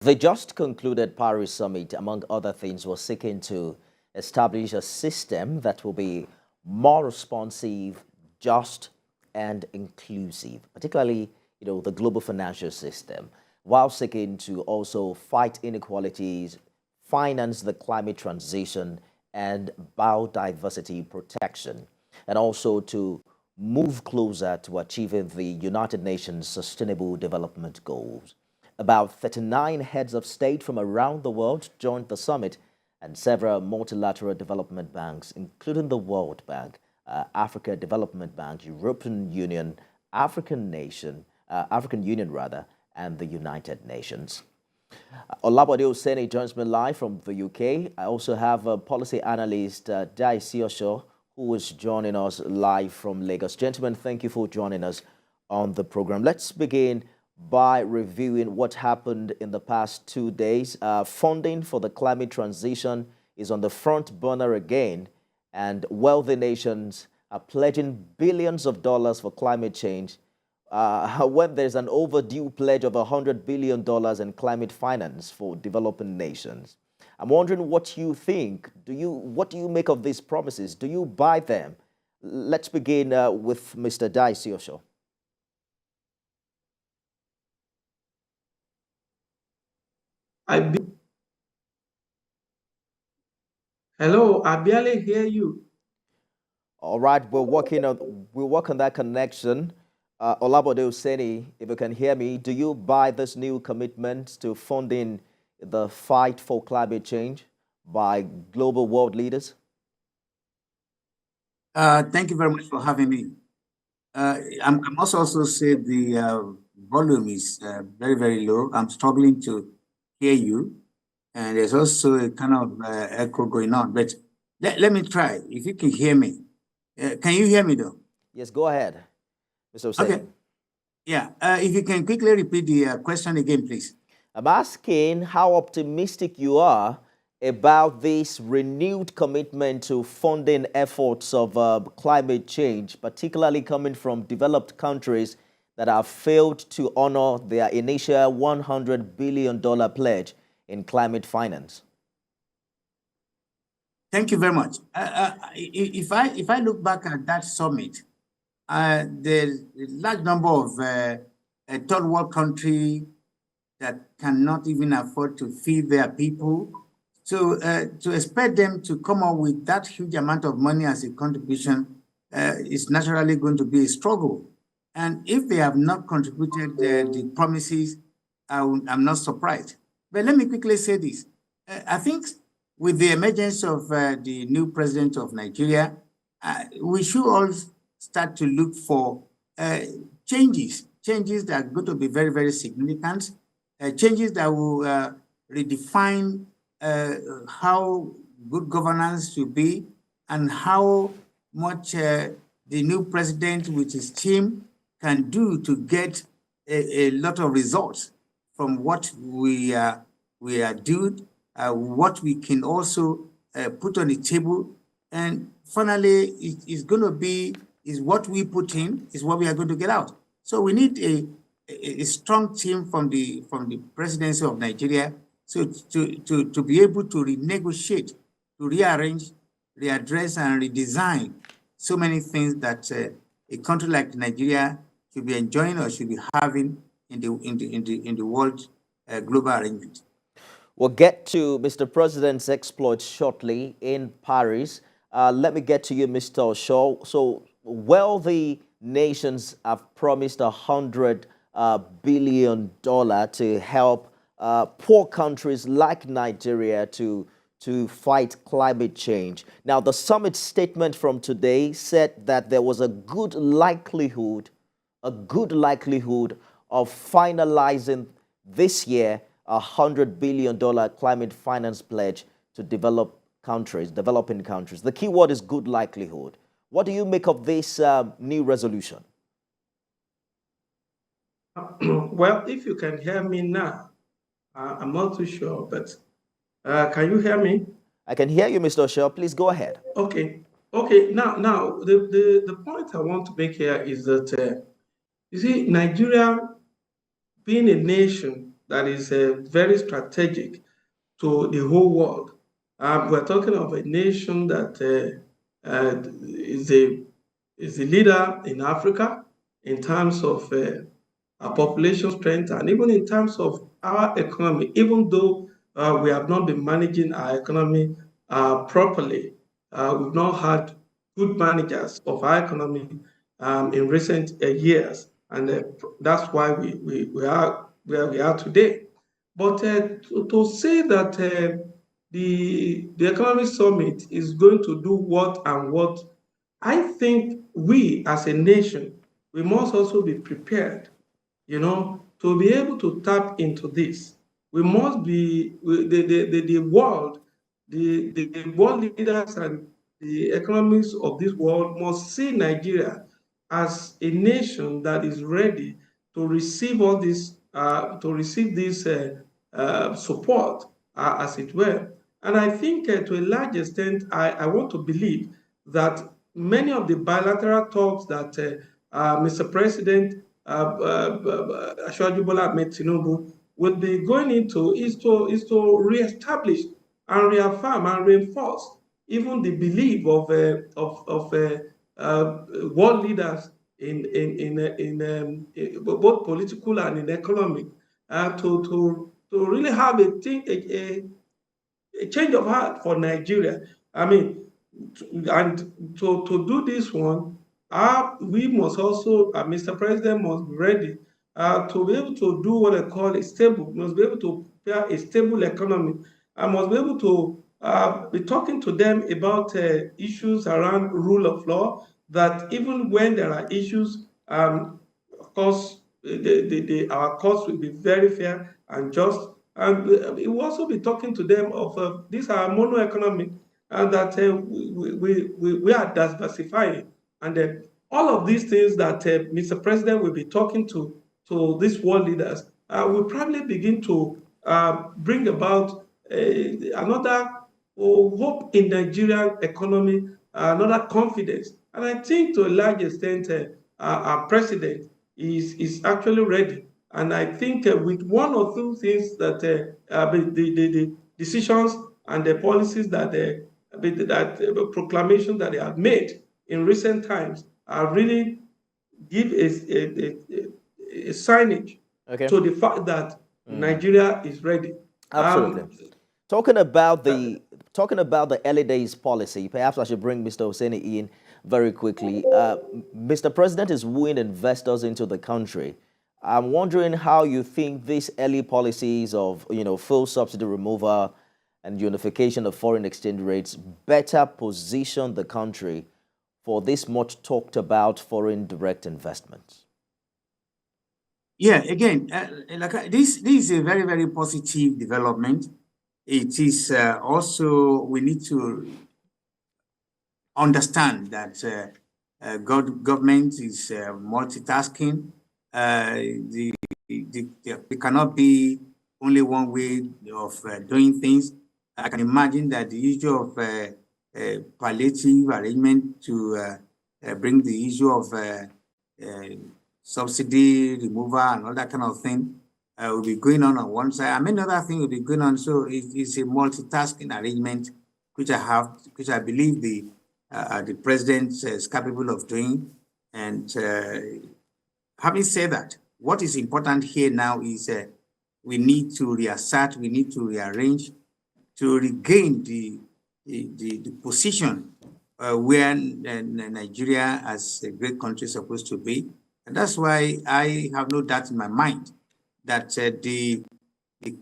The just concluded Paris summit, among other things, was seeking to establish a system that will be more responsive, just, and inclusive, particularly, the global financial system, while seeking to also fight inequalities, finance the climate transition, and biodiversity protection, and also to move closer to achieving the United Nations Sustainable Development Goals. About 39 heads of state from around the world joined the summit, and several multilateral development banks, including the World Bank, Africa Development Bank, European Union, African Union rather, and the United Nations. Olabode Oseni joins me live from the UK. I also have policy analyst Daisy Osho, who is joining us live from Lagos. Gentlemen, thank you for joining us on the program. Let's begin by reviewing what happened in the past 2 days. Funding for the climate transition is on the front burner again, and wealthy nations are pledging billions of dollars for climate change when there's an overdue pledge of $100 billion in climate finance for developing nations. I'm wondering what you think. What do you make of these promises? Do you buy them? Let's begin with Mr. Daisy Osho. Hello, I barely hear you. All right, we'll work on that connection. Olabode Oseni, if you can hear me, do you buy this new commitment to funding the fight for climate change by global world leaders? Thank you very much for having me. I must also say the volume is very, very low. I'm struggling to hear you, and there's also a kind of echo going on. But let me try. If you can hear me, can you hear me though? Yes, go ahead, Mr. Oseni. Okay. Yeah. If you can quickly repeat the question again, please. I'm asking how optimistic you are about this renewed commitment to funding efforts of climate change, particularly coming from developed countries that have failed to honor their initial $100 billion pledge in climate finance. Thank you very much. If I look back at that summit, there's a large number of third world countries that cannot even afford to feed their people. So to expect them to come up with that huge amount of money as a contribution is naturally going to be a struggle. And if they have not contributed the promises, I'm not surprised. But let me quickly say this. I think with the emergence of the new president of Nigeria, we should all start to look for changes that are going to be very, very significant, changes that will redefine how good governance should be and how much the new president with his team can do to get a lot of results from what we are doing, what we can also put on the table. And finally, it's going to be is what we put in is what we are going to get out. So we need a strong team from the presidency of Nigeria, so to be able to renegotiate, to rearrange, readdress, and redesign so many things that a country like Nigeria should be enjoying or should be having in the world global arrangement. We'll get to Mr. President's exploits shortly in Paris. Let me get to you, Mr. Shaw. So wealthy nations have promised $100 billion to help poor countries like Nigeria to fight climate change. Now, the summit statement from today said that there was a good likelihood of finalizing this year $100 billion climate finance pledge to developing countries. The key word is good likelihood. What do you make of this new resolution? Well, if you can hear me now, I'm not too sure, but can you hear me? I can hear you, Mr. Shaw. Please go ahead. Okay. Now, the point I want to make here is that you see, Nigeria, being a nation that is very strategic to the whole world. We're talking of a nation that is a leader in Africa in terms of our population strength and even in terms of our economy, even though we have not been managing our economy properly. We've not had good managers of our economy in recent years, and that's why we are where we are today. But to say that the economic summit is going to do what and what, I think we as a nation, we must also be prepared, to be able to tap into this. We must be the world, the world leaders and the economists of this world must see Nigeria as a nation that is ready to receive all this, support, as it were. And I think to a large extent, I want to believe that many of the bilateral talks that Mr. President Bola Ahmed Tinubu will be going into is to reestablish and reaffirm and reinforce even the belief of world leaders in both political and in economic to really have a change of heart for Nigeria. I mean, and to do this one, we must also, Mr. President must be ready to be able to do what I call a stable, must be able to prepare a stable economy, and must be able to be talking to them about issues around rule of law, that even when there are issues, of course, our courts will be very fair and just. And we will also be talking to them of these are mono economic, and that we are diversifying. And all of these things that Mr. President will be talking to these world leaders will probably begin to bring about another hope in Nigerian economy, another confidence. And I think to a large extent, our president is actually ready. And I think with one or two things that the decisions and the policies that proclamations that they have made in recent times are really give a signage to the fact that Nigeria is ready. Absolutely. Talking about the early days policy, perhaps I should bring Mr. Hosseini in very quickly. Mr. President is wooing investors into the country. I'm wondering how you think these early policies of full subsidy removal and unification of foreign exchange rates better position the country for this much talked about foreign direct investments. Yeah, again, this is a very, very positive development. It is also, we need to understand that government is multitasking. There cannot be only one way of doing things. I can imagine that the issue of palliative arrangement to bring the issue of subsidy removal and all that kind of thing will be going on one side. I mean, another thing will be going on. So it's a multitasking arrangement, which I believe the president is capable of doing. And having said that, what is important here now is we need to reassert, we need to rearrange to regain the position where Nigeria as a great country is supposed to be. And that's why I have no doubt in my mind that the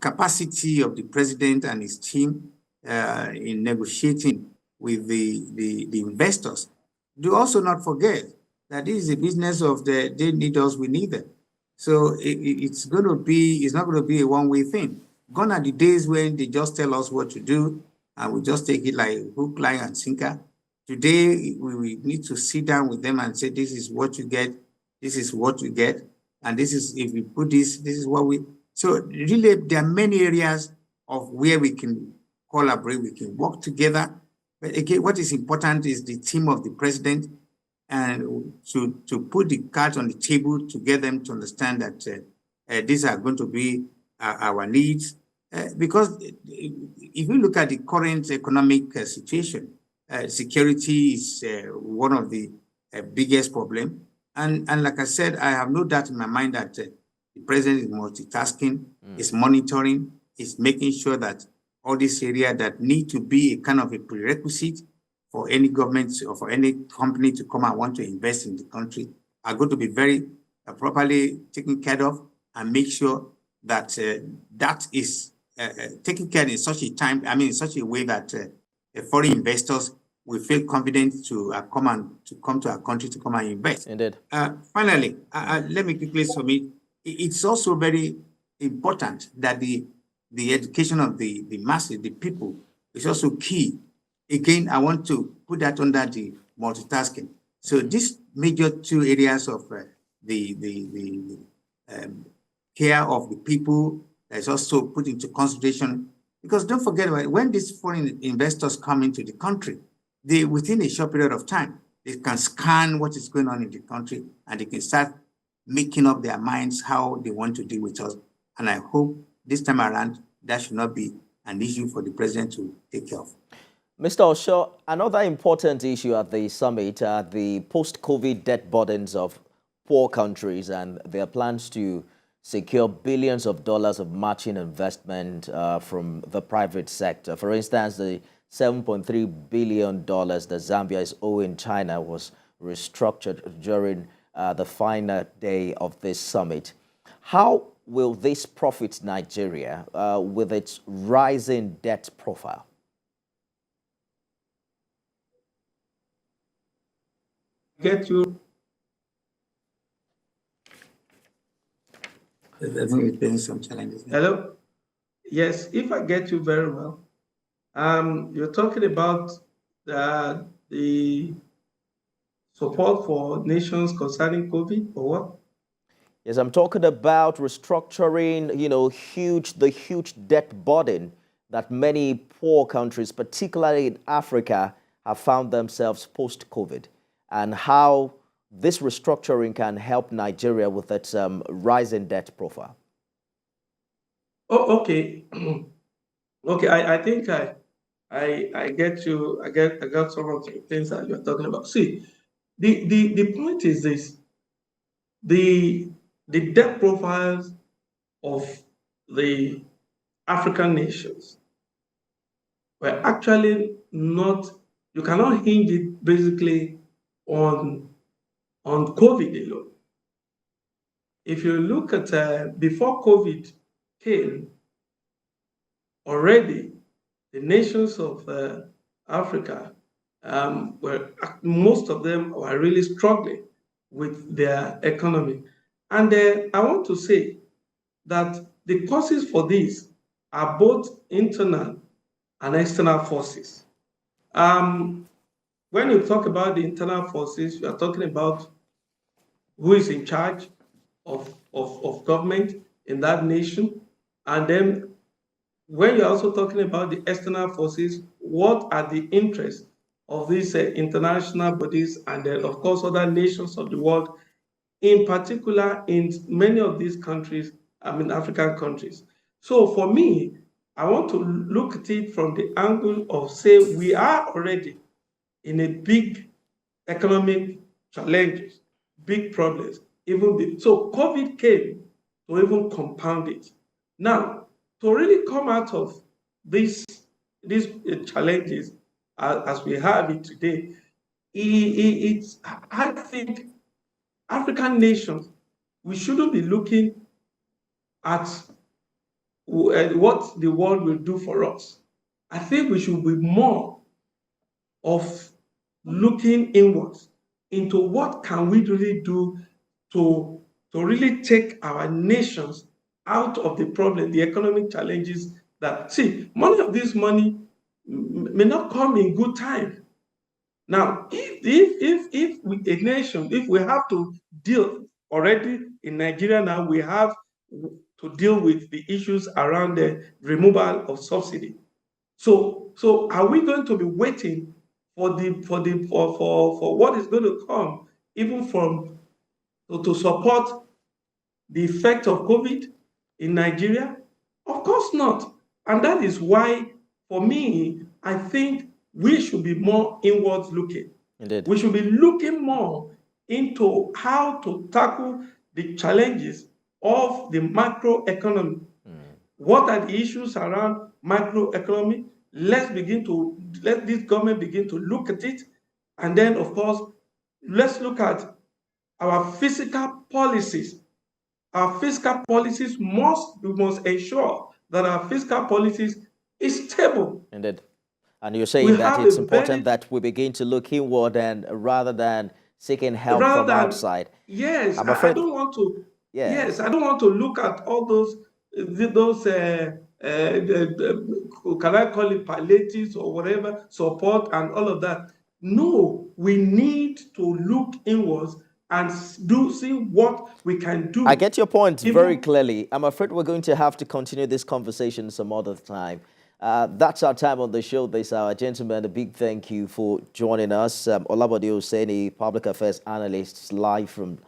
capacity of the president and his team in negotiating with the investors. Do also not forget that this is a business of they need us, we need them. So it's not going to be a one-way thing. Gone are the days when they just tell us what to do and we just take it like hook, line, and sinker. Today, we need to sit down with them and say, this is what you get, this is what you get, and this is, if we put this is what we... So really, there are many areas of where we can collaborate, we can work together. But again, what is important is the team of the president and to put the cards on the table to get them to understand that these are going to be our needs. Because if you look at the current economic situation, security is one of the biggest problem. And like I said, I have no doubt in my mind that the president is multitasking, is monitoring, is making sure that all these areas that need to be a kind of a prerequisite for any government or for any company to come and want to invest in the country are going to be very properly taken care of, and make sure that that is taken care in such a time, in such a way that foreign investors will feel confident to come to our country to come and invest. Indeed. Finally, let me quickly submit. It's also very important that the education of the masses, the people, is also key. Again, I want to put that under the multitasking. So these major two areas of the care of the people is also put into consideration, because don't forget, when these foreign investors come into the country, they, within a short period of time, they can scan what is going on in the country, and they can start making up their minds how they want to deal with us. And I hope this time around, that should not be an issue for the president to take care of. Mr. Osho, another important issue at the summit are the post-COVID debt burdens of poor countries and their plans to secure billions of dollars of matching investment from the private sector. For instance, the $7.3 billion that Zambia is owing China was restructured during the final day of this summit. How will this profit Nigeria with its rising debt profile? Get you. I think we're facing some challenges. Hello? Yes, if I get you very well, you're talking about the support for nations concerning COVID, or what? Yes, I'm talking about restructuring, the huge debt burden that many poor countries, particularly in Africa, have found themselves post-COVID, and how this restructuring can help Nigeria with its rising debt profile. Oh, okay. Okay, I think I get you. I got some of the things that you're talking about. See, the point is this: the debt profiles of the African nations were actually not. You cannot hinge it basically on COVID alone. If you look at before COVID came, already the nations of Africa most of them were really struggling with their economy. And I want to say that the causes for this are both internal and external forces. When you talk about the internal forces, you are talking about who is in charge of government in that nation. And then when you're also talking about the external forces, what are the interests of these international bodies and then, of course, other nations of the world, in particular in many of these countries, African countries. So for me, I want to look at it from the angle of, say, we are already in a big economic challenges, big problems. So COVID came to even compound it. Now, to really come out of these challenges as we have it today, I think African nations, we shouldn't be looking at what the world will do for us. I think we should be more of looking inwards into what can we really do to really take our nations out of the problem, the economic challenges that, see, money of this money may not come in good time. Now, if a nation, if we have to deal already in Nigeria now, we have to deal with the issues around the removal of subsidy. So are we going to be waiting for what is going to come, even to support the effect of COVID in Nigeria? Of course not. And that is why, for me, I think we should be more inwards looking. Indeed. We should be looking more into how to tackle the challenges of the macroeconomy. What are the issues around macroeconomy? Let this government begin to look at it. And then, of course, let's look at our fiscal policies. Our fiscal policies we must ensure that our fiscal policies is stable. Indeed. And you're We saying that have it's a important very, that we begin to look inward and rather than seeking help rather from than, outside. yes, I'm I afraid, don't want to, yes, yes. I don't want to look at all those, can I call it palliatives or whatever, support and all of that. No, we need to look inwards and see what we can do. I get your point very Even clearly. I'm afraid we're going to have to continue this conversation some other time. That's our time on the show this hour. Gentlemen, a big thank you for joining us. Olabode Oseni, Public Affairs Analyst, live from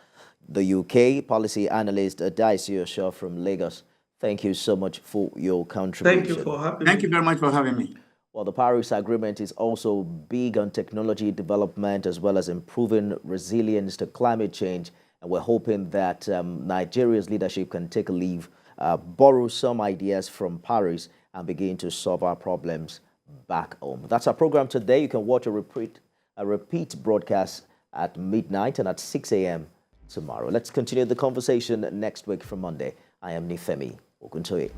the UK, Policy Analyst, Daisy Osho from Lagos. Thank you so much for your contribution. thank you for having Thank me. you very much for having me. Well, the Paris Agreement is also big on technology development as well as improving resilience to climate change. And we're hoping that Nigeria's leadership can take a leave, borrow some ideas from Paris and begin to solve our problems back home. That's our program today. You can watch a repeat broadcast at midnight and at 6 a.m. tomorrow. Let's continue the conversation next week from Monday. I am Nifemi Oguntoye.